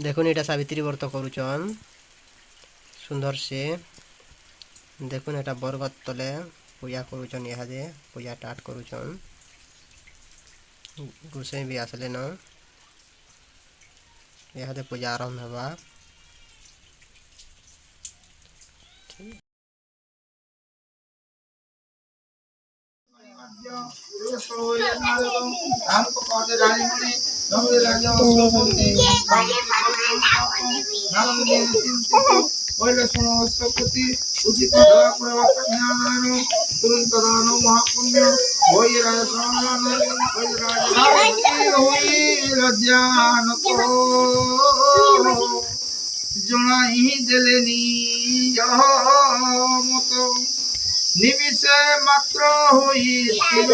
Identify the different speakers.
Speaker 1: देखुन एटा सावित्री व्रत करुचन सुंदर से। देखुन एटा बरगद तले पूजा करुचन। इहादे पूजा स्टार्ट करुचन। गुसई भी आसले न। इहादे पूजा आरंभ होगा।
Speaker 2: জনাই দেলেনি মত নিমিষে মাত্র হইছিল